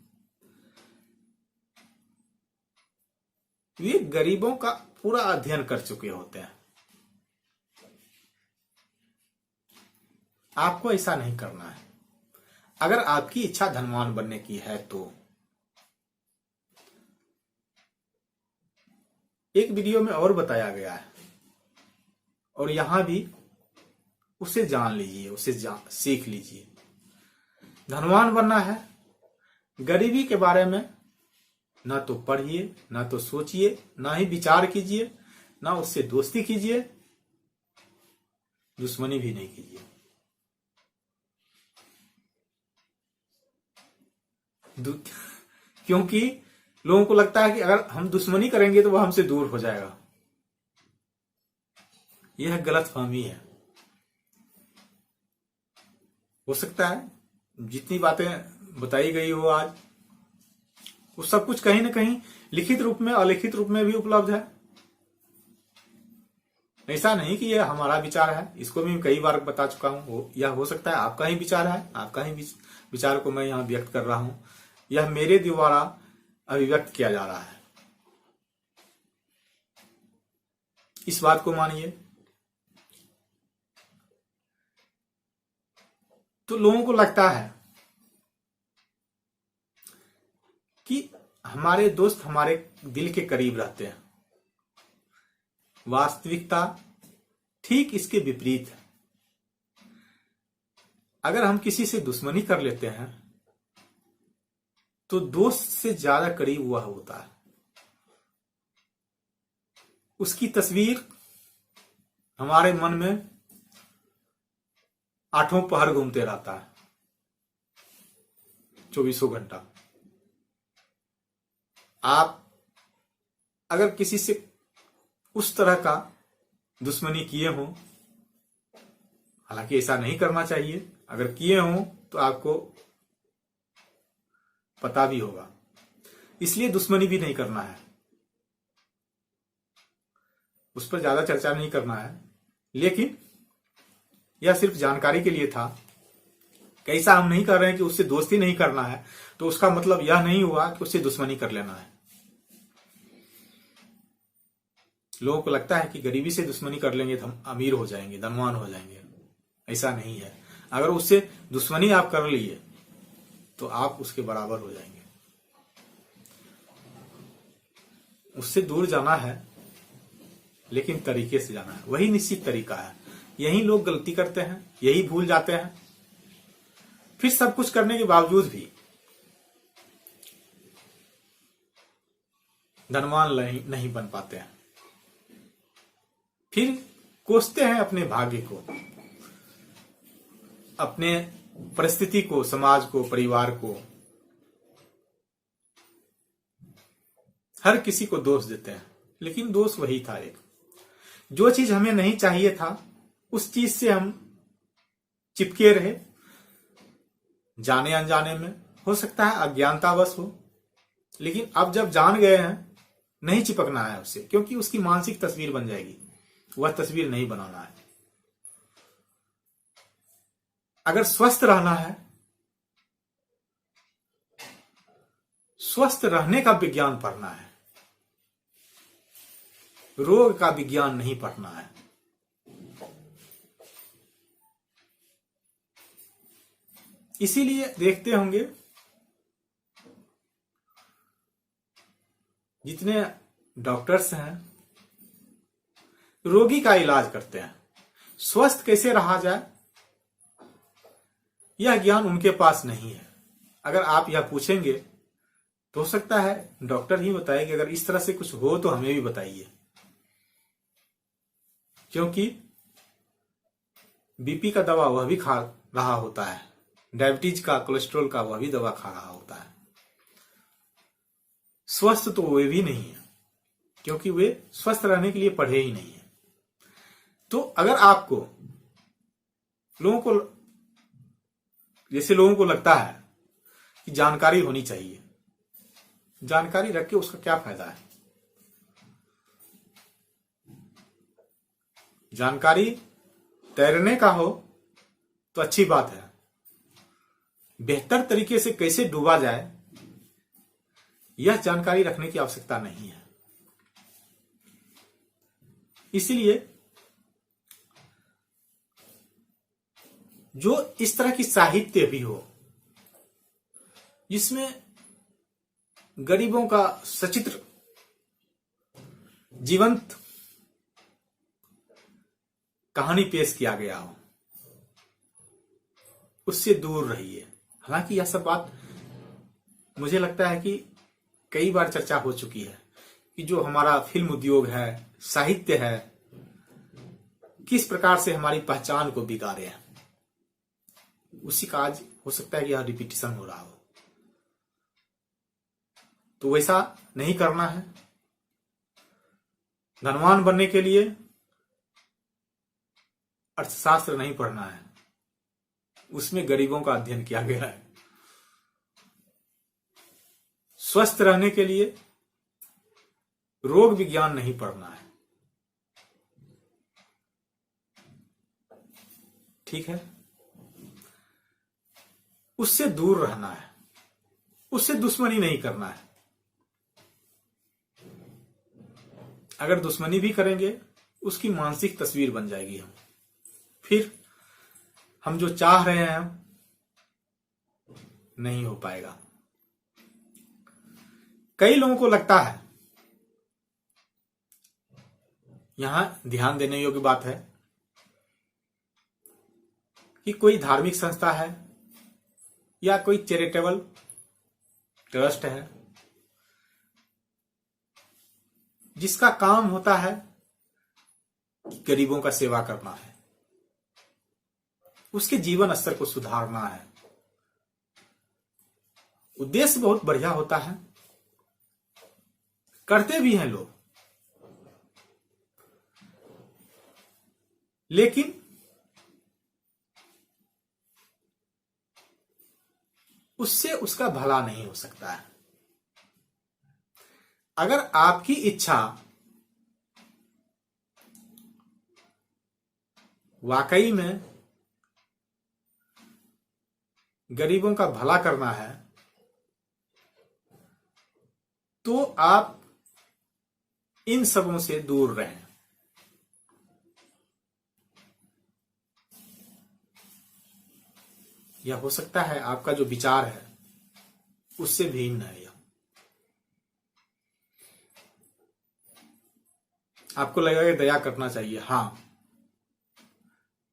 वे गरीबों का पूरा अध्ययन कर चुके होते हैं। आपको ऐसा नहीं करना है। अगर आपकी इच्छा धनवान बनने की है तो एक वीडियो में और बताया गया है, और यहां भी उसे जान लीजिए, उसे सीख लीजिए। धनवान बनना है, गरीबी के बारे में ना तो पढ़िए, ना तो सोचिए, ना ही विचार कीजिए, ना उससे दोस्ती कीजिए, दुश्मनी भी नहीं कीजिए। क्योंकि लोगों को लगता है कि अगर हम दुश्मनी करेंगे तो वह हमसे दूर हो जाएगा। यह गलतफहमी है। हो सकता है जितनी बातें बताई गई हो आज, वो सब कुछ कहीं ना कहीं लिखित रूप में, अलिखित रूप में भी उपलब्ध है। ऐसा नहीं कि यह हमारा विचार है, इसको भी कई बार बता चुका हूं। यह हो सकता है आपका ही विचार है, आपका ही विचार को मैं यहां व्यक्त कर रहा हूं। यह मेरे द्वारा अभिव्यक्त किया जा रहा है। इस बात को मानिए। तो लोगों को लगता है कि हमारे दोस्त हमारे दिल के करीब रहते हैं। वास्तविकता ठीक इसके विपरीत है। अगर हम किसी से दुश्मनी कर लेते हैं तो दोस्त से ज्यादा करीब वह होता है। उसकी तस्वीर हमारे मन में आठों पहर घूमते रहता है, 24 घंटा। आप अगर किसी से उस तरह का दुश्मनी किए हो, हालांकि ऐसा नहीं करना चाहिए, अगर किए हो तो आपको पता भी होगा, इसलिए दुश्मनी भी नहीं करना है। उस पर ज्यादा चर्चा नहीं करना है, लेकिन यह सिर्फ जानकारी के लिए था। कैसा हम नहीं कर रहे हैं कि उससे दोस्ती नहीं करना है, तो उसका मतलब यह नहीं हुआ कि उससे दुश्मनी कर लेना है। लोगों को लगता है कि गरीबी से दुश्मनी कर लेंगे तो हम अमीर हो जाएंगे, धनवान हो जाएंगे। ऐसा नहीं है। अगर उससे दुश्मनी आप कर लिए तो आप उसके बराबर हो जाएंगे। उससे दूर जाना है, लेकिन तरीके से जाना है। वही निश्चित तरीका है। यही लोग गलती करते हैं, यही भूल जाते हैं। फिर सब कुछ करने के बावजूद भी धनवान नहीं बन पाते हैं। फिर कोसते हैं अपने भाग्य को, अपने परिस्थिति को, समाज को, परिवार को। हर किसी को दोष देते हैं, लेकिन दोष वही था एक, जो चीज हमें नहीं चाहिए था उस चीज से हम चिपके रहे, जाने अनजाने में, हो सकता है अज्ञानतावश हो, लेकिन अब जब जान गए हैं नहीं चिपकना है उससे, क्योंकि उसकी मानसिक तस्वीर बन जाएगी, वह तस्वीर नहीं बनाना है। अगर स्वस्थ रहना है, स्वस्थ रहने का विज्ञान पढ़ना है, रोग का विज्ञान नहीं पढ़ना है। इसीलिए देखते होंगे जितने डॉक्टर्स हैं रोगी का इलाज करते हैं, स्वस्थ कैसे रहा जाए यह ज्ञान उनके पास नहीं है। अगर आप यह पूछेंगे तो हो सकता है डॉक्टर ही बताए कि अगर इस तरह से कुछ हो तो हमें भी बताइए, क्योंकि बीपी का दवा वह भी खा रहा होता है, डायबिटीज का, कोलेस्ट्रॉल का वह भी दवा खा रहा होता है। स्वस्थ तो वे भी नहीं है, क्योंकि वे स्वस्थ रहने के लिए पढ़े ही नहीं है। तो अगर आपको लोगों को लगता है कि जानकारी होनी चाहिए, जानकारी रख के उसका क्या फायदा है? जानकारी तैरने का हो तो अच्छी बात है, बेहतर तरीके से कैसे डूबा जाए यह जानकारी रखने की आवश्यकता नहीं है। इसलिए जो इस तरह की साहित्य भी हो जिसमें गरीबों का सचित्र जीवंत कहानी पेश किया गया हो, उससे दूर रहिए। हालांकि यह सब बात मुझे लगता है कि कई बार चर्चा हो चुकी है कि जो हमारा फिल्म उद्योग है, साहित्य है, किस प्रकार से हमारी पहचान को बिगाड़े हैं। उसी का आज हो सकता है कि यह रिपीटिशन हो रहा हो, तो वैसा नहीं करना है। धनवान बनने के लिए अर्थशास्त्र नहीं पढ़ना है, उसमें गरीबों का अध्ययन किया गया है। स्वस्थ रहने के लिए रोग विज्ञान नहीं पढ़ना है, ठीक है? उससे दूर रहना है, उससे दुश्मनी नहीं करना है। अगर दुश्मनी भी करेंगे उसकी मानसिक तस्वीर बन जाएगी, फिर हम जो चाह रहे हैं नहीं हो पाएगा। कई लोगों को लगता है, यहां ध्यान देने योग्य बात है कि कोई धार्मिक संस्था है या कोई चैरिटेबल ट्रस्ट है जिसका काम होता है कि गरीबों का सेवा करना है, उसके जीवन स्तर को सुधारना है। उद्देश्य बहुत बढ़िया होता है, करते भी हैं लोग, लेकिन उससे उसका भला नहीं हो सकता है। अगर आपकी इच्छा वाकई में गरीबों का भला करना है तो आप इन सबों से दूर रहें। यह हो सकता है आपका जो विचार है उससे भिन्न है। यह आपको लगेगा कि दया करना चाहिए, हाँ,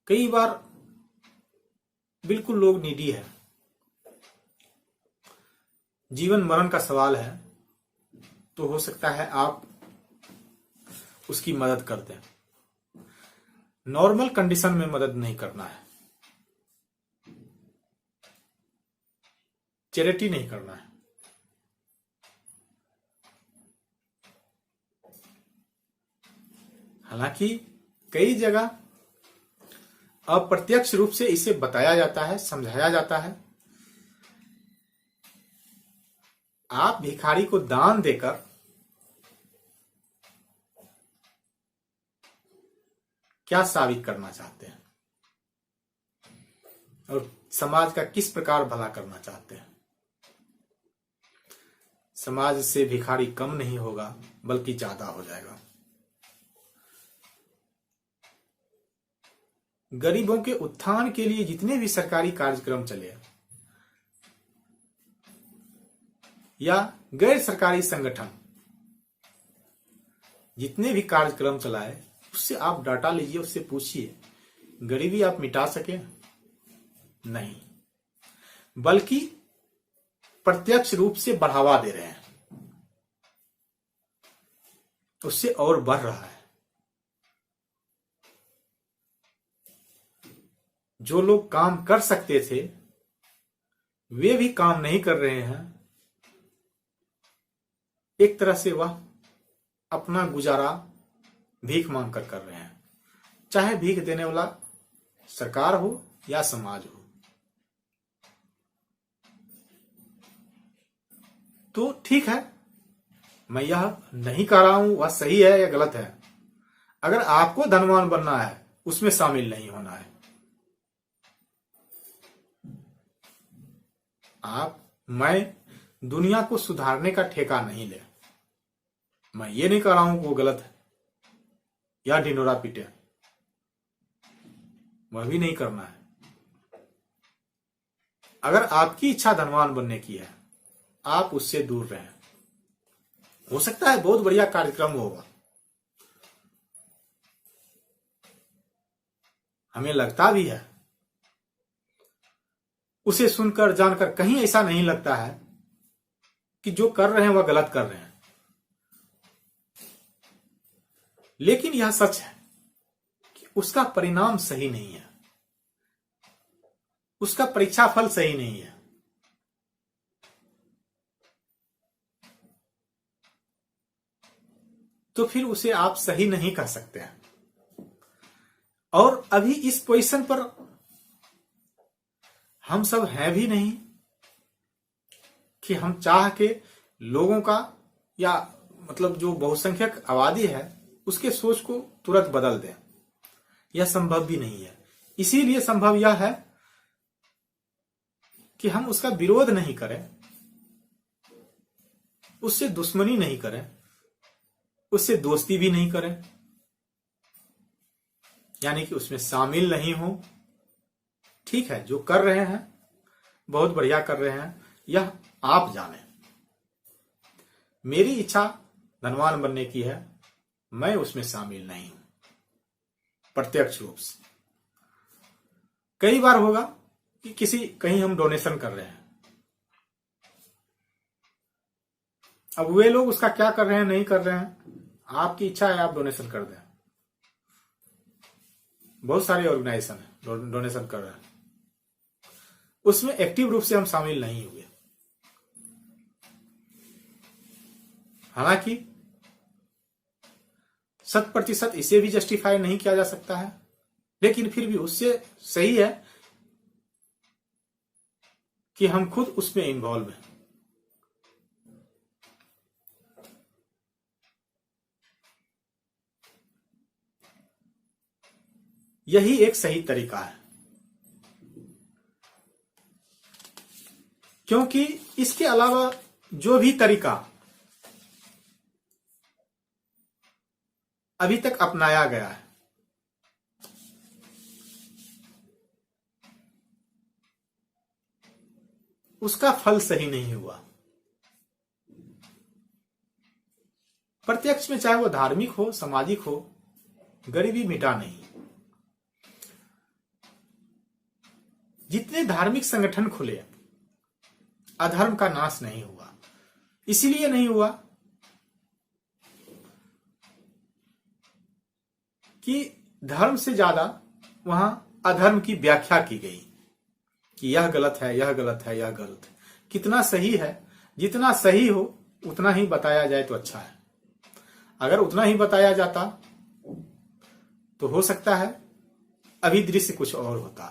कई बार बिल्कुल लोग नीडी है, जीवन मरण का सवाल है, तो हो सकता है आप उसकी मदद कर दें। नॉर्मल कंडीशन में मदद नहीं करना है, चैरिटी नहीं करना है। हालांकि कई जगह अप्रत्यक्ष रूप से इसे बताया जाता है, समझाया जाता है। आप भिखारी को दान देकर क्या साबित करना चाहते हैं और समाज का किस प्रकार भला करना चाहते हैं? समाज से भिखारी कम नहीं होगा बल्कि ज्यादा हो जाएगा। गरीबों के उत्थान के लिए जितने भी सरकारी कार्यक्रम चले या गैर सरकारी संगठन जितने भी कार्यक्रम चलाए, उससे आप डाटा लीजिए, उससे पूछिए गरीबी आप मिटा सके? नहीं, बल्कि प्रत्यक्ष रूप से बढ़ावा दे रहे हैं, उससे और बढ़ रहा है। जो लोग काम कर सकते थे वे भी काम नहीं कर रहे हैं। एक तरह से वह अपना गुजारा भीख मांग कर रहे हैं, चाहे भीख देने वाला सरकार हो या समाज हो। तो ठीक है, मैं यह नहीं कह रहा हूं वह सही है या गलत है। अगर आपको धनवान बनना है उसमें शामिल नहीं होना है। मैं दुनिया को सुधारने का ठेका नहीं ले। मैं ये नहीं कह रहा हूं कि वो गलत है या ढिंडोरा पीटे, वह भी नहीं करना है। अगर आपकी इच्छा धनवान बनने की है, आप उससे दूर रहें। हो सकता है बहुत बढ़िया कार्यक्रम होगा, हमें लगता भी है, उसे सुनकर जानकर कहीं ऐसा नहीं लगता है कि जो कर रहे हैं वह गलत कर रहे हैं। लेकिन यह सच है कि उसका परिणाम सही नहीं है, उसका परीक्षा फल सही नहीं है। तो फिर उसे आप सही नहीं कह सकते हैं। और अभी इस पोजीशन पर हम सब हैं भी नहीं कि हम चाह के लोगों का या मतलब जो बहुसंख्यक आबादी है उसके सोच को तुरंत बदल दें। यह संभव भी नहीं है। इसीलिए संभव यह है कि हम उसका विरोध नहीं करें, उससे दुश्मनी नहीं करें, उससे दोस्ती भी नहीं करें, यानी कि उसमें शामिल नहीं हो। ठीक है, जो कर रहे हैं बहुत बढ़िया कर रहे हैं, यह आप जाने। मेरी इच्छा धनवान बनने की है, मैं उसमें शामिल नहीं हूं प्रत्यक्ष रूप से। कई बार होगा कि कहीं हम डोनेशन कर रहे हैं, अब वे लोग उसका क्या कर रहे हैं नहीं कर रहे हैं, आपकी इच्छा है आप डोनेशन कर दें। बहुत सारे ऑर्गेनाइजेशन है डोनेशन कर रहे हैं, उसमें एक्टिव रूप से हम शामिल नहीं हुए। हालांकि 100% इसे भी जस्टिफाई नहीं किया जा सकता है, लेकिन फिर भी उससे सही है कि हम खुद उसमें इन्वॉल्व हैं। यही एक सही तरीका है, क्योंकि इसके अलावा जो भी तरीका अभी तक अपनाया गया है उसका फल सही नहीं हुआ। प्रत्यक्ष में चाहे वो धार्मिक हो, सामाजिक हो, गरीबी मिटा नहीं। जितने धार्मिक संगठन खुले, अधर्म का नाश नहीं हुआ। इसीलिए नहीं हुआ कि धर्म से ज्यादा वहां अधर्म की व्याख्या की गई कि यह गलत है, यह गलत है, यह गलत है। कितना सही है, जितना सही हो उतना ही बताया जाए तो अच्छा है। अगर उतना ही बताया जाता तो हो सकता है अभी दृश्य कुछ और होता।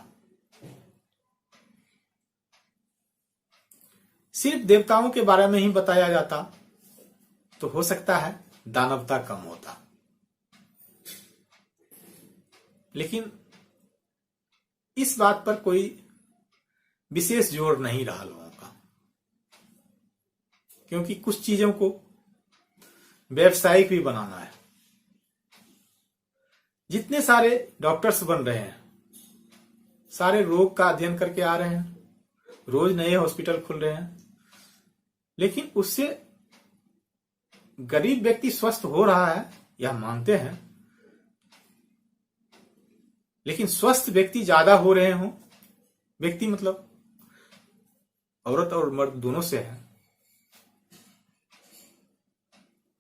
सिर्फ देवताओं के बारे में ही बताया जाता तो हो सकता है दानवता कम होता। लेकिन इस बात पर कोई विशेष जोर नहीं रहा लोगों का, क्योंकि कुछ चीजों को व्यावसायिक भी बनाना है। जितने सारे डॉक्टर्स बन रहे हैं, सारे रोग का अध्ययन करके आ रहे हैं, रोज नए हॉस्पिटल खुल रहे हैं, लेकिन उससे गरीब व्यक्ति स्वस्थ हो रहा है यह मानते हैं, लेकिन स्वस्थ व्यक्ति ज्यादा हो रहे हों, व्यक्ति मतलब औरत और मर्द दोनों से है,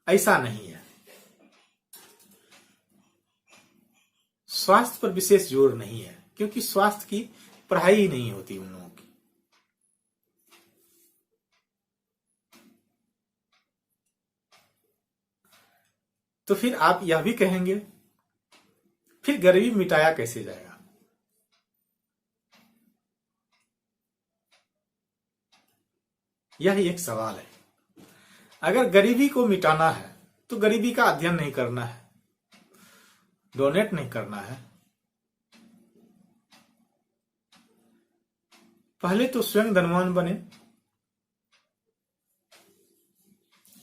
ऐसा नहीं है। स्वास्थ्य पर विशेष जोर नहीं है, क्योंकि स्वास्थ्य की पढ़ाई ही नहीं होती उन लोगों की। तो फिर आप यह भी कहेंगे फिर गरीबी मिटाया कैसे जाएगा? यह एक सवाल है। अगर गरीबी को मिटाना है तो गरीबी का अध्ययन नहीं करना है, डोनेट नहीं करना है। पहले तो स्वयं धनवान बने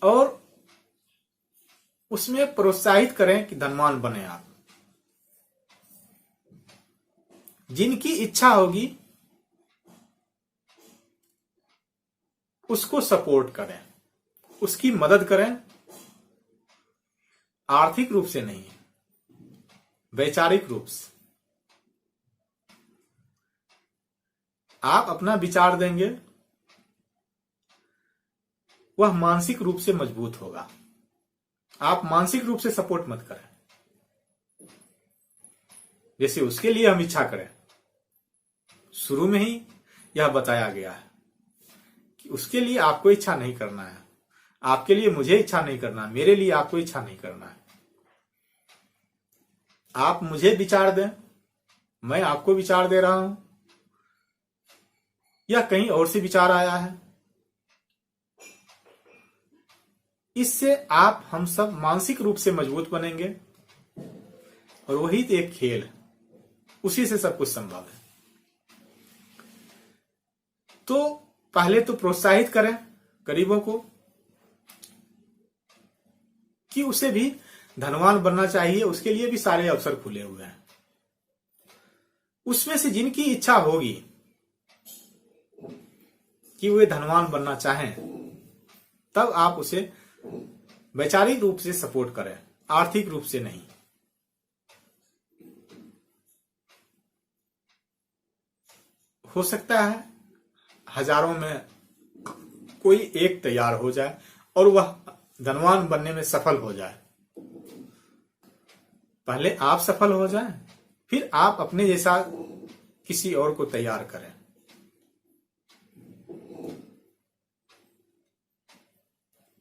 और उसमें प्रोत्साहित करें कि धनवान बने आप। जिनकी इच्छा होगी उसको सपोर्ट करें, उसकी मदद करें, आर्थिक रूप से नहीं, वैचारिक रूप से। आप अपना विचार देंगे, वह मानसिक रूप से मजबूत होगा। आप मानसिक रूप से सपोर्ट मत करें। जैसे उसके लिए हम इच्छा करें, शुरू में ही यह बताया गया है कि उसके लिए आपको इच्छा नहीं करना है, आपके लिए मुझे इच्छा नहीं करना, मेरे लिए आपको इच्छा नहीं करना है। आप मुझे विचार दें, मैं आपको विचार दे रहा हूं, या कहीं और से विचार आया है। इससे आप हम सब मानसिक रूप से मजबूत बनेंगे और वही तो एक खेल है, उसी से सब कुछ संभव है। तो पहले तो प्रोत्साहित करें गरीबों को कि उसे भी धनवान बनना चाहिए, उसके लिए भी सारे अवसर खुले हुए हैं। उसमें से जिनकी इच्छा होगी कि वे धनवान बनना चाहें, तब आप उसे वैचारिक रूप से सपोर्ट करें, आर्थिक रूप से नहीं। हो सकता है हजारों में कोई एक तैयार हो जाए और वह धनवान बनने में सफल हो जाए। पहले आप सफल हो जाएं, फिर आप अपने जैसा किसी और को तैयार करें।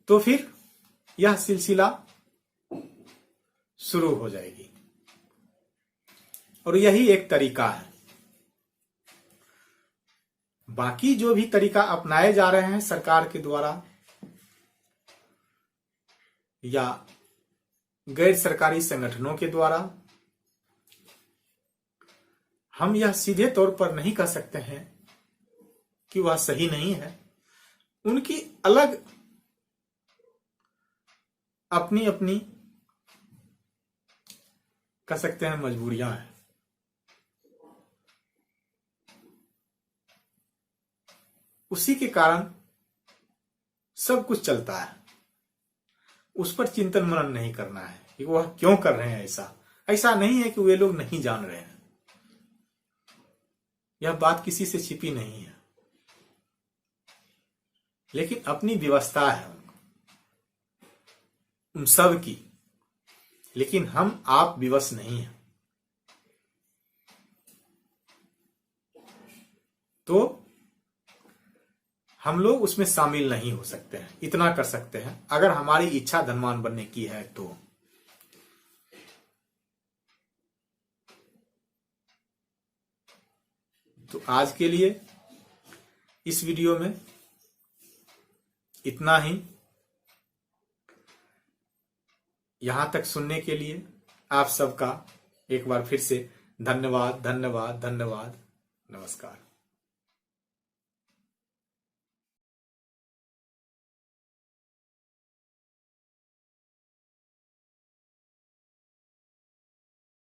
तो फिर यह सिलसिला शुरू हो जाएगी। और यही एक तरीका है। बाकी जो भी तरीका अपनाए जा रहे हैं सरकार के द्वारा या गैर सरकारी संगठनों के द्वारा, हम यह सीधे तौर पर नहीं कह सकते हैं कि वह सही नहीं है। उनकी अलग अपनी अपनी कह सकते हैं मजबूरियां हैं। उसी के कारण सब कुछ चलता है। उस पर चिंतन मनन नहीं करना है कि वह क्यों कर रहे हैं ऐसा। ऐसा नहीं है कि वे लोग नहीं जान रहे हैं, यह बात किसी से छिपी नहीं है, लेकिन अपनी व्यवस्था है उन सब की। लेकिन हम आप विवश नहीं हैं। तो हम लोग उसमें शामिल नहीं हो सकते हैं। इतना कर सकते हैं, अगर हमारी इच्छा धनवान बनने की है तो। तो आज के लिए इस वीडियो में इतना ही। यहां तक सुनने के लिए आप सबका एक बार फिर से धन्यवाद धन्यवाद धन्यवाद। नमस्कार।